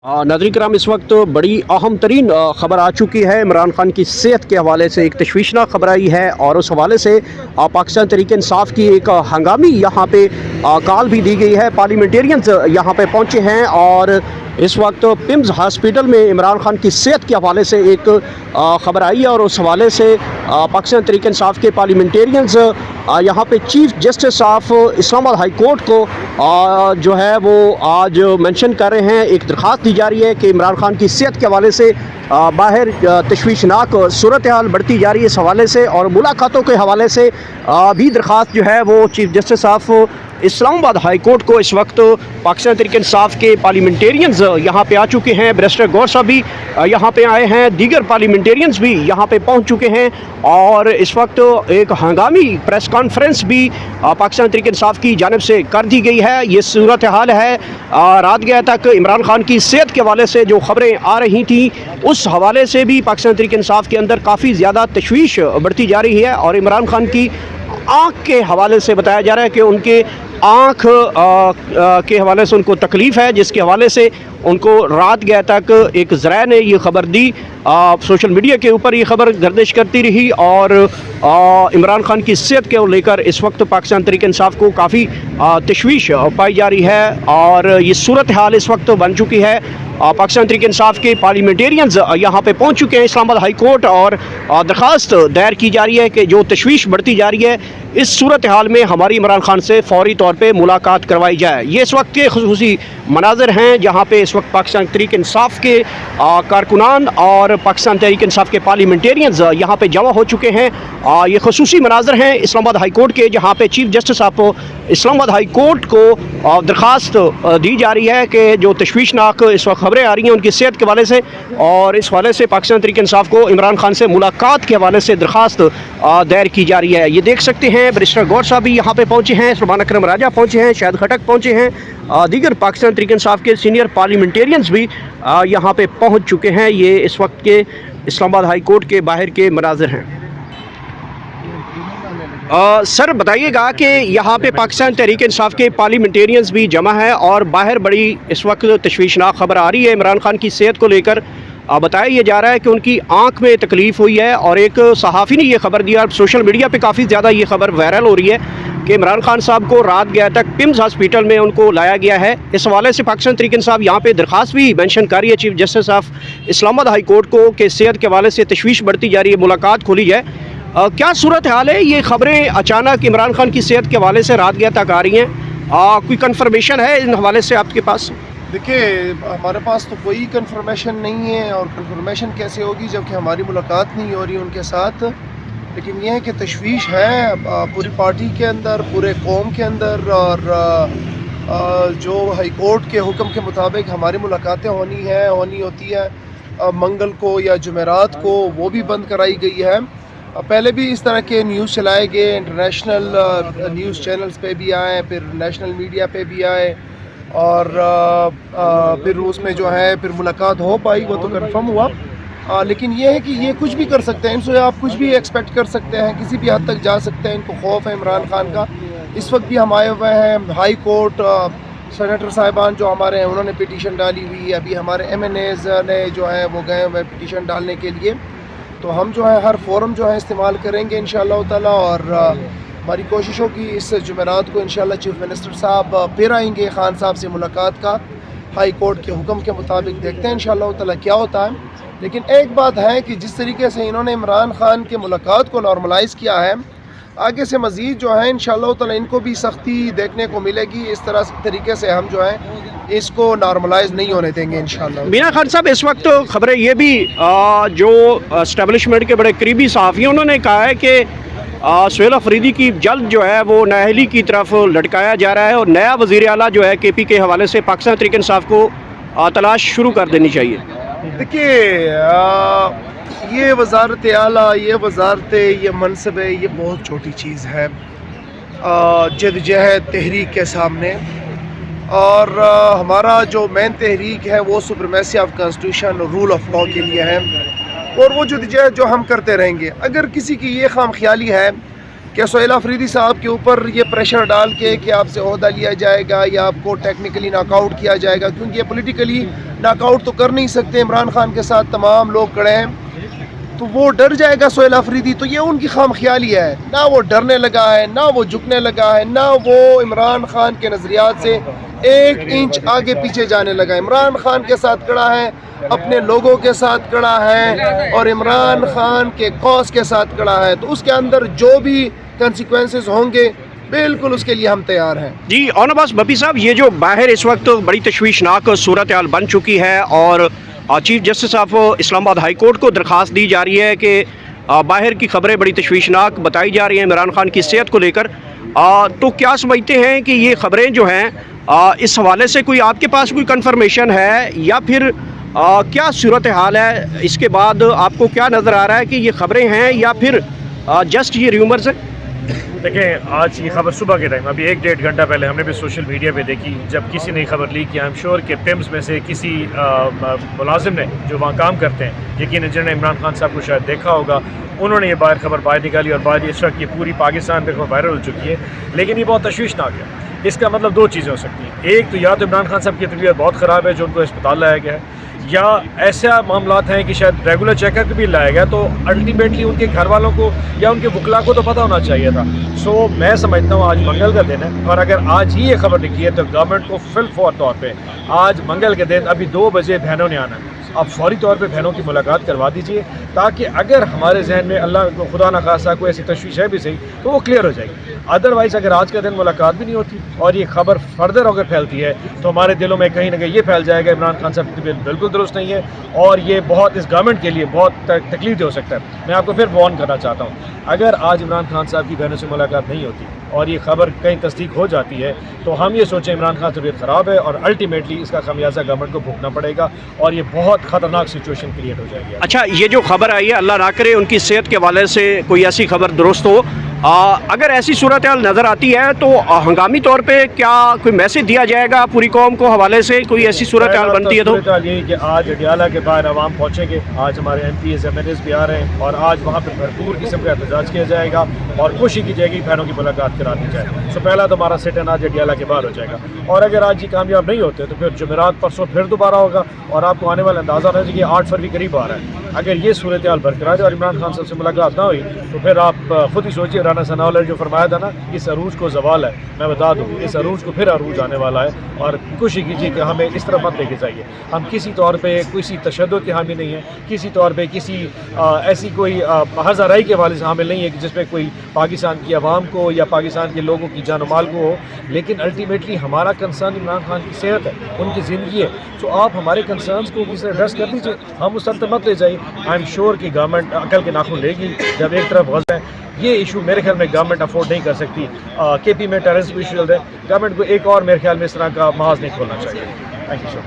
नाज़रीन कराम, इस वक्त बड़ी अहम तरीन ख़बर आ चुकी है। इमरान खान की सेहत के हवाले से एक तशवीशनाक खबर आई है और उस हवाले से पाकिस्तान तहरीक इंसाफ की एक हंगामी यहाँ पे कॉल भी दी गई है। पार्लियामेंटेरियंस यहाँ पे पहुँचे हैं और इस वक्त पिम्स हॉस्पिटल में इमरान खान की सेहत के हवाले से एक ख़बर आई है और उस हवाले से पाकिस्तान तहरीक इंसाफ के पार्लियामेंटेरियंस यहाँ पे chief justice of Islamabad high court को जो है वो आज मेंशन कर रहे हैं। एक दरख्वास्त दी जा रही है कि इमरान खान की सेहत के हवाले से बाहर तशवीशनाक सूरत हाल बढ़ती जा रही है। इस हवाले से और मुलाकातों के हवाले से भी दरख्वास्त जो है वो chief justice of Islamabad high court को इस वक्त पाकिस्तान तहरीक इंसाफ के पार्लियामेंटेरियंस यहाँ पे आ चुके हैं। बैरिस्टर गौर साहब भी यहाँ पे आए हैं, दीगर पार्लियामेंटेरियंस भी यहाँ पे पहुँच चुके हैं और इस वक्त एक हंगामी प्रेस कॉन्फ्रेंस भी पाकिस्तान तहरीक इंसाफ की जानिब से कर दी गई है। ये सूरत हाल है। रात गया तक इमरान खान की सेहत के हवाले से जो खबरें आ रही थी उस हवाले से भी पाकिस्तान तहरीक इंसाफ के अंदर काफ़ी ज़्यादा तशवीश बढ़ती जा रही है और इमरान खान की आँख के हवाले से बताया जा रहा है कि उनके आँख के हवाले से उनको तकलीफ़ है, जिसके हवाले से उनको रात गया तक एक ज़राए ने ये ख़बर दी। सोशल मीडिया के ऊपर ये ख़बर गर्दिश करती रही और इमरान खान की सेहत को लेकर इस वक्त पाकिस्तान तहरीक इंसाफ को काफ़ी तशवीश पाई जा रही है और ये सूरत हाल इस वक्त बन चुकी है। पाकिस्तान तहरीक इंसाफ के पार्लियामेंटेरियंस यहाँ पे पहुँच चुके हैं इस्लामाबाद हाई कोर्ट और दरख्वास्त दायर की जा रही है कि जो तशवीश बढ़ती जा रही है इस सूरत हाल में हमारी इमरान खान से फौरी तौर पे मुलाकात करवाई जाए। ये इस वक्त के खुसूसी मनाज़र हैं जहाँ पे इस वक्त पाकिस्तान तहरीक इंसाफ के कारकुनान और पाकिस्तान तहरीक इंसाफ के पार्लियामेंटेरियंस यहाँ पे जमा हो चुके हैं। ये खुसूसी मनाज़र हैं इस्लामाबाद हाई कोर्ट के, जहाँ पे chief justice of Islamabad high court को दरख्वास्त दी जा रही है कि जो तशवीशनाक इस वक्त खबरें आ रही हैं उनकी सेहत के हवाले से और इस हवाले से पाकिस्तान तहरीक इंसाफ को इमरान खान से मुलाकात के हवाले से दरख्वास्त दायर की जा रही है। ये देख सकते हैं बैरिस्टर गौर साहब भी यहाँ पे पहुँचे हैं, सुभान अकरम राजा पहुँचे हैं, शाहिद खटक पहुँचे हैं, दीगर पाकिस्तान तहरीक इंसाफ के सीनियर पार्लियामेंटेरियंस भी यहाँ पे पहुँच चुके हैं। ये इस वक्त के इस्लामाबाद हाई कोर्ट के बाहर के मनाज़र हैं। सर बताइएगा कि यहाँ पे पाकिस्तान तहरीक इंसाफ के पार्लियामेंटेरियंस भी जमा है और बाहर बड़ी इस वक्त तशवीशनाक खबर आ रही है इमरान खान की सेहत को लेकर। बताया ये जा रहा है कि उनकी आंख में तकलीफ़ हुई है और एक सहाफ़ी ने ये खबर दी और सोशल मीडिया पे काफ़ी ज़्यादा ये खबर वायरल हो रही है कि इमरान खान साहब को रात गया तक पिम्स हॉस्पिटल में उनको लाया गया है। इस हवाले से पाकिस्तान तहरीक इंसाफ यहाँ पे दरख्वास्त भी मेंशन कर रही है chief justice of Islamabad high court को कि सेहत के हवाले से तशवीश बढ़ती जा रही है, मुलाकात खोली जाए। क्या सूरत हाल है? ये खबरें अचानक इमरान खान की सेहत के हवाले से रात गया तक आ रही हैं, कोई कन्फर्मेशन है इन हवाले से आपके पास? देखिए, हमारे पास तो कोई कंफर्मेशन नहीं है और कंफर्मेशन कैसे होगी जबकि हमारी मुलाकात नहीं हो रही उनके साथ। लेकिन यह है कि तशवीश है पूरी पार्टी के अंदर, पूरे कौम के अंदर और जो हाई कोर्ट के हुक्म के मुताबिक हमारी मुलाकातें होनी होती है मंगल को या जुमेरात को, वो भी बंद कराई गई है। पहले भी इस तरह के न्यूज़ चलाए गए, इंटरनेशनल न्यूज़ चैनल्स पे भी आए, फिर नेशनल मीडिया पे भी आए और फिर उसमें जो है फिर मुलाकात हो पाई, वो तो कंफर्म हुआ। लेकिन ये है कि ये कुछ भी कर सकते हैं, इनसे आप कुछ भी एक्सपेक्ट कर सकते हैं, किसी भी हद तक जा सकते हैं। इनको खौफ है इमरान खान का। इस वक्त भी हम आए हुए हैं हाई कोर्ट, सेनेटर साहिबान जो हमारे हैं उन्होंने पिटीशन डाली हुई है। अभी हमारे MNAs ने जो है वो गए हुए पिटीशन डालने के लिए। तो हम जो है हर फोरम जो है इस्तेमाल करेंगे इंशाअल्लाह ताला और हमारी कोशिश होगी इस जुमेरात को इंशाअल्लाह चीफ मिनिस्टर साहब फिर आएंगे खान साहब से मुलाकात का हाई कोर्ट के हुक्म के मुताबिक। देखते हैं इंशाअल्लाह ताला क्या होता है। लेकिन एक बात है कि जिस तरीके से इन्होंने इमरान खान के मुलाकात को नॉर्मलाइज़ किया है, आगे से मज़ीद जो है इंशाअल्लाह ताला इनको भी सख्ती देखने को मिलेगी। इस तरीके से हम जो है इसको नॉर्मलाइज नहीं होने देंगे इंशाअल्लाह। मीना खान साहब, इस वक्त खबरें ये भी जो एस्टेब्लिशमेंट के बड़े करीबी सहाफ़ी उन्होंने कहा है कि सुहेल अफरीदी की जल्द जो है वो नाअहली की तरफ लटकाया जा रहा है और नया वज़ीर आला जो है KP के हवाले से पाकिस्तान तहरीक इंसाफ को तलाश शुरू कर देनी चाहिए। देखिए, ये वज़ारत आला, ये वज़ारत, ये मनसब, ये बहुत छोटी चीज़ है जदोजहद तहरीक के सामने। और हमारा जो मेन तहरीक है वो सुप्रीमेसी ऑफ कॉन्स्टिट्यूशन और रूल ऑफ लॉ के लिए है और वो जदोजहद जो हम करते रहेंगे। अगर किसी की ये खाम ख्याली है کیا سہیل آفریدی صاحب کے اوپر یہ پریشر ڈال کے کہ آپ سے عہدہ لیا جائے گا یا آپ کو ٹیکنیکلی ناک آؤٹ کیا جائے گا، کیونکہ یہ پولیٹیکلی ناک آؤٹ تو کر نہیں سکتے، عمران خان کے ساتھ تمام لوگ کھڑے ہیں، تو وہ ڈر جائے گا سہیل آفریدی، تو یہ ان کی خام خیالی ہے، نہ وہ ڈرنے لگا ہے، نہ وہ جھکنے لگا ہے، نہ وہ عمران خان کے نظریات سے ایک انچ آگے پیچھے جانے لگا۔ عمران خان کے ساتھ کھڑا ہے، اپنے لوگوں کے ساتھ کھڑا ہے اور عمران خان کے کاز کے ساتھ کھڑا ہے، تو اس کے اندر جو بھی کنسیکوینسز ہوں گے بالکل اس کے لیے ہم تیار ہیں۔ جی اون عباس بپی صاحب، یہ جو باہر اس وقت بڑی تشویشناک صورتحال بن چکی ہے اور چیف جسٹس آف اسلام آباد ہائی کورٹ کو درخواست دی جا رہی ہے کہ باہر کی خبریں بڑی تشویشناک بتائی جا رہی ہیں عمران خان کی صحت کو لے کر، تو کیا سمجھتے ہیں کہ یہ خبریں جو ہیں اس حوالے سے کوئی آپ کے پاس کوئی کنفرمیشن ہے یا پھر کیا صورتحال ہے؟ اس کے بعد آپ کو کیا نظر آ رہا ہے کہ یہ خبریں ہیں یا پھر جسٹ یہ ریومرز ہیں؟ دیکھیں، آج یہ خبر صبح کے ٹائم ابھی 1-1.5 گھنٹہ پہلے ہم نے بھی سوشل میڈیا پہ دیکھی، جب کسی نے خبر لی کہ I'm sure کہ پیمز میں سے کسی ملازم نے جو وہاں کام کرتے ہیں، یقیناً جنہوں نے عمران خان صاحب کو شاید دیکھا ہوگا، انہوں نے یہ خبر باہر نکالی اور بعد اس وقت یہ پوری پاکستان پہ وائرل ہو چکی ہے۔ لیکن یہ بہت تشویشناک ہے۔ اس کا مطلب دو چیزیں ہو سکتی ہیں، ایک تو یا تو عمران خان صاحب کی طبیعت بہت خراب ہے جو ان کو اسپتال لایا گیا ہے، یا ایسا معاملات ہیں کہ شاید ریگولر چیک اپ بھی لایا گیا، تو الٹیمیٹلی ان کے گھر والوں کو یا ان کے وکلاء کو تو پتہ ہونا چاہیے تھا۔ سو میں سمجھتا ہوں آج منگل کا دن ہے، اور اگر آج ہی یہ خبر نکلی ہے تو گورنمنٹ کو فی الفور طور پہ آج منگل کے دن ابھی 2 بجے بہنوں نے آنا ہے، آپ فوری طور پہ بہنوں کی ملاقات کروا دیجئے، تاکہ اگر ہمارے ذہن میں اللہ کو خدا نہ خواستہ کوئی ایسی تشویش ہے بھی صحیح تو وہ کلیئر ہو جائے گی۔ ادروائز اگر آج کا دن ملاقات بھی نہیں ہوتی اور یہ خبر فردر اگر پھیلتی ہے تو ہمارے دلوں میں کہیں نہ کہیں یہ پھیل جائے گا عمران خان صاحب کی طبیعت بالکل درست نہیں ہے، اور یہ بہت اس گورنمنٹ کے لیے بہت تکلیف دہ ہو سکتا ہے۔ میں آپ کو پھر وارن کرنا چاہتا ہوں، اگر آج عمران خان صاحب کی بہنوں سے ملاقات نہیں ہوتی اور یہ خبر کہیں تصدیق ہو جاتی ہے تو ہم یہ سوچیں عمران خان طبیعت خراب ہے اور الٹیمیٹلی اس کا خمیازہ گورنمنٹ کو بھگتنا پڑے گا اور یہ بہت خطرناک سچویشن کریٹ ہو جائے گی۔ اچھا، یہ جو خبر آئی ہے، اللہ نہ کرے ان کی صحت کے حوالے سے کوئی ایسی خبر درست ہو، اگر ایسی صورتحال نظر آتی ہے تو ہنگامی طور پہ کیا کوئی میسج دیا جائے گا پوری قوم کو حوالے سے؟ کوئی ایسی صورتحال بنتی ہے تو صورتحال یہی کہ آج اڈیالہ کے باہر عوام پہنچیں گے، آج ہمارے M P As M N As بھی آ رہے ہیں اور آج وہاں پہ بھرپور قسم کا احتجاج کیا جائے گا اور کوشش کی جائے گی بہنوں کی ملاقات کرا دی جائے۔ سو پہلا تو ہمارا سٹ ان آج اڈیالہ کے باہر ہو جائے گا، اور اگر آج یہ کامیاب نہیں ہوتے تو پھر جمعرات پرسوں پھر دوبارہ ہوگا، اور آپ کو آنے والا اندازہ رہے کہ 8 فروری قریب آ رہا ہے۔ اگر یہ صورتحال برقرار ہے اور عمران خان صاحب سے ملاقات نہ ہوئی تو پھر آپ خود ہی سوچیے، رانا ثناء اللہ نے جو فرمایا تھا نا، اس عروج کو زوال ہے، میں بتا دوں اس عروج کو پھر عروج آنے والا ہے، اور کوشش کیجیے کہ ہمیں اس طرح مت لے کے جائیے۔ ہم کسی طور پہ کسی تشدد کے حامی نہیں ہیں، کسی طور پہ کسی ایسی کوئی ہزار رائی کے حوالے سے حامل نہیں ہے کہ جس میں کوئی پاکستان کی عوام کو یا پاکستان کے لوگوں کی جان و مال کو ہو، لیکن الٹیمیٹلی ہمارا کنسرن عمران خان کی صحت ہے، ان کی زندگی ہے۔ تو آپ ہمارے کنسرنس کو کسی طرح ایڈریس کر دیجیے، ہم اس طرح مت لے جائیے۔ آئی ایم شیور کہ گورنمنٹ عقل کے ناخن لے گی۔ جب ایک طرف غزہ ہے، یہ ایشو میرے خیال میں گورنمنٹ افورڈ نہیں کر سکتی۔ کے پی میں ٹیررزم ایشو چل رہا ہے، گورنمنٹ کو ایک اور میرے خیال میں اس طرح کا محاذ نہیں کھولنا چاہیے۔ Thank you sir.